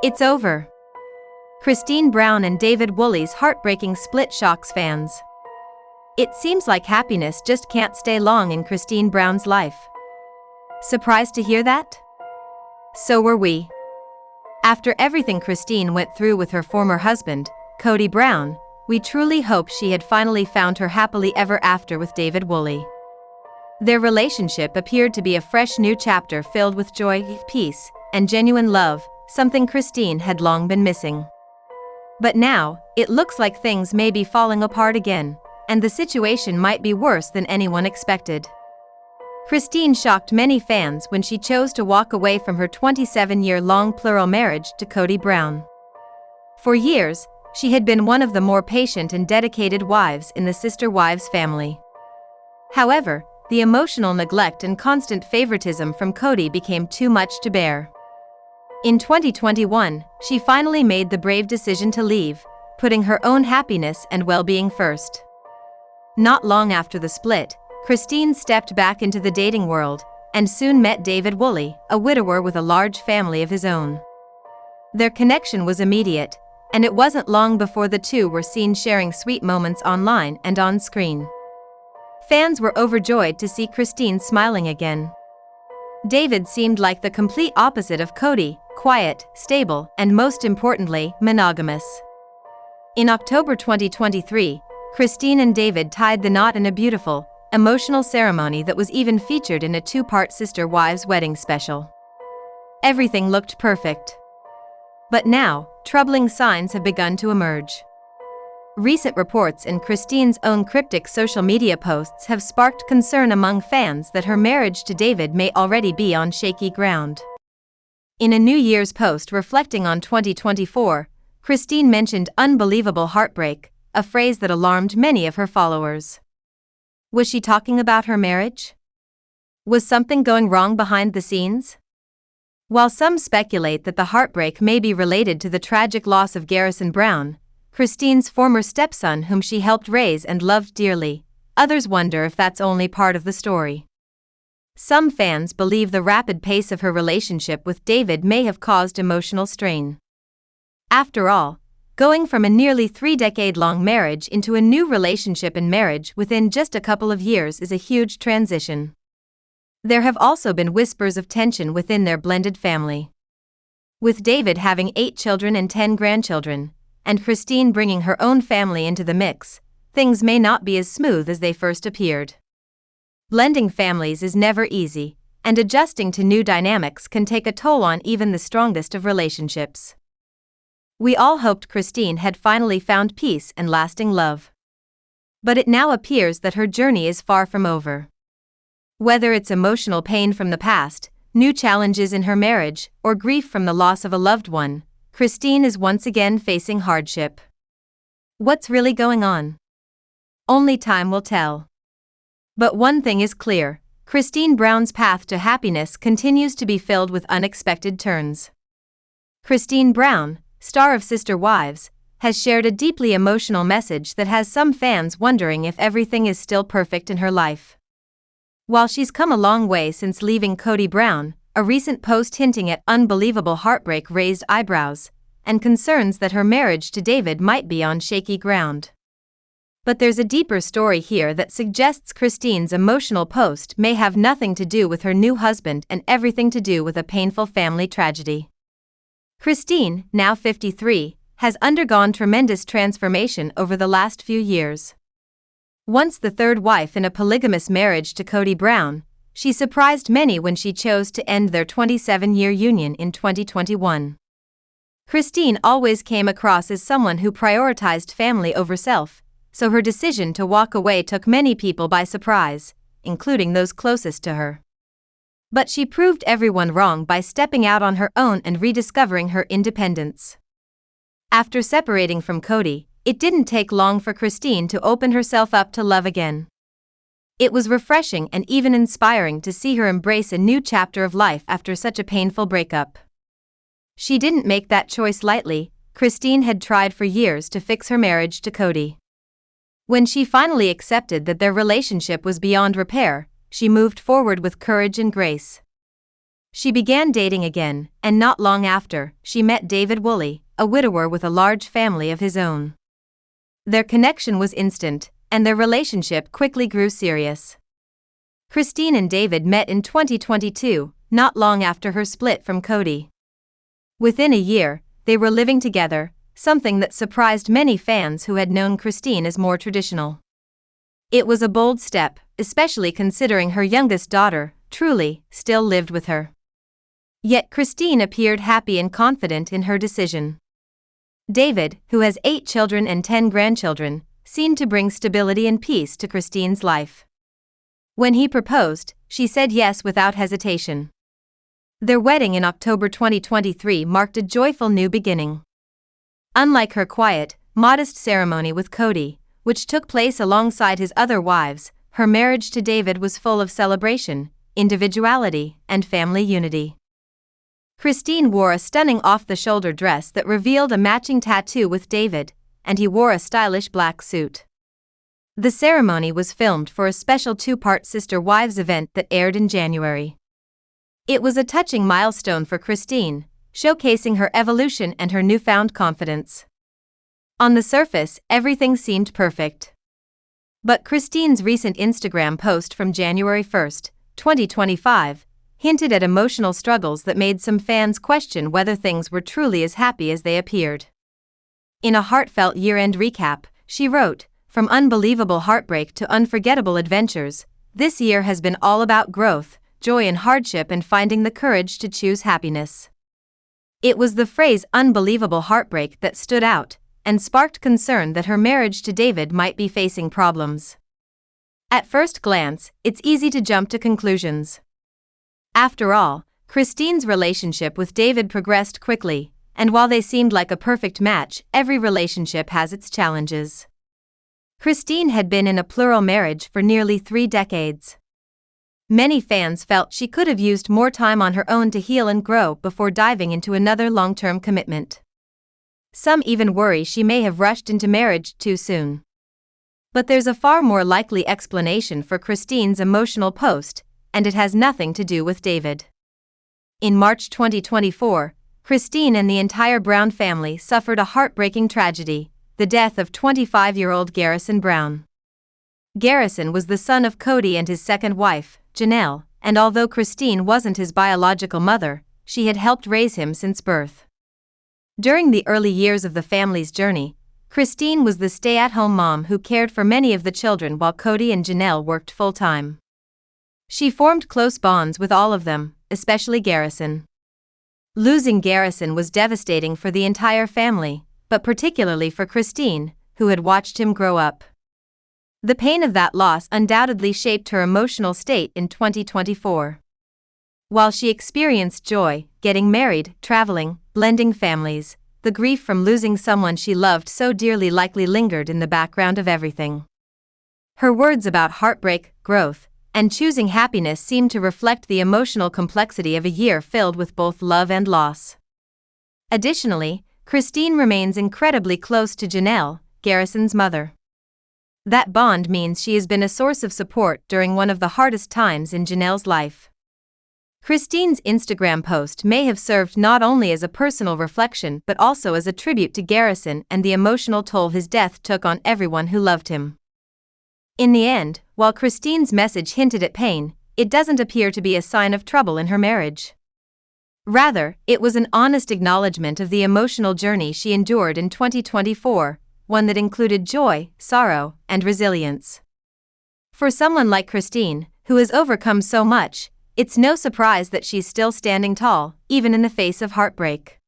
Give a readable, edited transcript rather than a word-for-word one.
It's over. Christine Brown and David Woolley's heartbreaking split shocks fans. It seems like happiness just can't stay long in Christine Brown's life. Surprised to hear that? So were we. After everything Christine went through with her former husband, Cody Brown, we truly hoped she had finally found her happily ever after with David Woolley. Their relationship appeared to be a fresh new chapter filled with joy, peace, and genuine love, something Christine had long been missing. But now, it looks like things may be falling apart again, and the situation might be worse than anyone expected. Christine shocked many fans when she chose to walk away from her 27-year-long plural marriage to Cody Brown. For years, she had been one of the more patient and dedicated wives in the sister-wives family. However, the emotional neglect and constant favoritism from Cody became too much to bear. In 2021, she finally made the brave decision to leave, putting her own happiness and well-being first. Not long after the split, Christine stepped back into the dating world and soon met David Woolley, a widower with a large family of his own. Their connection was immediate, and it wasn't long before the two were seen sharing sweet moments online and on screen. Fans were overjoyed to see Christine smiling again. David seemed like the complete opposite of Cody, quiet, stable, and most importantly, monogamous. In October 2023, Christine and David tied the knot in a beautiful, emotional ceremony that was even featured in a two-part Sister Wives wedding special. Everything looked perfect. But now, troubling signs have begun to emerge. Recent reports in Christine's own cryptic social media posts have sparked concern among fans that her marriage to David may already be on shaky ground. In a New Year's post reflecting on 2024, Christine mentioned "unbelievable heartbreak," a phrase that alarmed many of her followers. Was she talking about her marriage? Was something going wrong behind the scenes? While some speculate that the heartbreak may be related to the tragic loss of Garrison Brown, Christine's former stepson whom she helped raise and loved dearly, others wonder if that's only part of the story. Some fans believe the rapid pace of her relationship with David may have caused emotional strain. After all, going from a nearly 3-decade-long marriage into a new relationship and marriage within just a couple of years is a huge transition. There have also been whispers of tension within their blended family. With David having 8 children and 10 grandchildren, and Christine bringing her own family into the mix, things may not be as smooth as they first appeared. Blending families is never easy, and adjusting to new dynamics can take a toll on even the strongest of relationships. We all hoped Christine had finally found peace and lasting love. But it now appears that her journey is far from over. Whether it's emotional pain from the past, new challenges in her marriage, or grief from the loss of a loved one, Christine is once again facing hardship. What's really going on? Only time will tell. But one thing is clear: Christine Brown's path to happiness continues to be filled with unexpected turns. Christine Brown, star of Sister Wives, has shared a deeply emotional message that has some fans wondering if everything is still perfect in her life. While she's come a long way since leaving Cody Brown, a recent post hinting at unbelievable heartbreak raised eyebrows and concerns that her marriage to David might be on shaky ground. But there's a deeper story here that suggests Christine's emotional post may have nothing to do with her new husband and everything to do with a painful family tragedy. Christine, now 53, has undergone tremendous transformation over the last few years. Once the third wife in a polygamous marriage to Cody Brown, she surprised many when she chose to end their 27-year union in 2021. Christine always came across as someone who prioritized family over self, so her decision to walk away took many people by surprise, including those closest to her. But she proved everyone wrong by stepping out on her own and rediscovering her independence. After separating from Cody, it didn't take long for Christine to open herself up to love again. It was refreshing and even inspiring to see her embrace a new chapter of life after such a painful breakup. She didn't make that choice lightly. Christine had tried for years to fix her marriage to Cody. When she finally accepted that their relationship was beyond repair, she moved forward with courage and grace. She began dating again, and not long after, she met David Woolley, a widower with a large family of his own. Their connection was instant, and their relationship quickly grew serious. Christine and David met in 2022, not long after her split from Kody. Within a year, they were living together, something that surprised many fans who had known Christine as more traditional. It was a bold step, especially considering her youngest daughter, Truly, still lived with her. Yet Christine appeared happy and confident in her decision. David, who has 8 children and 10 grandchildren, seemed to bring stability and peace to Christine's life. When he proposed, she said yes without hesitation. Their wedding in October 2023 marked a joyful new beginning. Unlike her quiet, modest ceremony with Cody, which took place alongside his other wives, her marriage to David was full of celebration, individuality, and family unity. Christine wore a stunning off-the-shoulder dress that revealed a matching tattoo with David, and he wore a stylish black suit. The ceremony was filmed for a special 2-part Sister Wives event that aired in January. It was a touching milestone for Christine, showcasing her evolution and her newfound confidence. On the surface, everything seemed perfect. But Christine's recent Instagram post from January 1, 2025, hinted at emotional struggles that made some fans question whether things were truly as happy as they appeared. In a heartfelt year-end recap, she wrote, "From unbelievable heartbreak to unforgettable adventures, this year has been all about growth, joy in hardship and finding the courage to choose happiness." It was the phrase "unbelievable heartbreak" that stood out, and sparked concern that her marriage to David might be facing problems. At first glance, it's easy to jump to conclusions. After all, Christine's relationship with David progressed quickly, and while they seemed like a perfect match, every relationship has its challenges. Christine had been in a plural marriage for nearly 3 decades. Many fans felt she could have used more time on her own to heal and grow before diving into another long-term commitment. Some even worry she may have rushed into marriage too soon. But there's a far more likely explanation for Christine's emotional post, and it has nothing to do with David. In March 2024, Christine and the entire Brown family suffered a heartbreaking tragedy, the death of 25-year-old Garrison Brown. Garrison was the son of Cody and his second wife, Janelle, and although Christine wasn't his biological mother, she had helped raise him since birth. During the early years of the family's journey, Christine was the stay-at-home mom who cared for many of the children while Cody and Janelle worked full-time. She formed close bonds with all of them, especially Garrison. Losing Garrison was devastating for the entire family, but particularly for Christine, who had watched him grow up. The pain of that loss undoubtedly shaped her emotional state in 2024. While she experienced joy, getting married, traveling, blending families, the grief from losing someone she loved so dearly likely lingered in the background of everything. Her words about heartbreak, growth, and choosing happiness seemed to reflect the emotional complexity of a year filled with both love and loss. Additionally, Christine remains incredibly close to Janelle, Garrison's mother. That bond means she has been a source of support during one of the hardest times in Janelle's life. Christine's Instagram post may have served not only as a personal reflection but also as a tribute to Garrison and the emotional toll his death took on everyone who loved him. In the end, while Christine's message hinted at pain, it doesn't appear to be a sign of trouble in her marriage. Rather, it was an honest acknowledgement of the emotional journey she endured in 2024, one that included joy, sorrow, and resilience. For someone like Christine, who has overcome so much, it's no surprise that she's still standing tall, even in the face of heartbreak.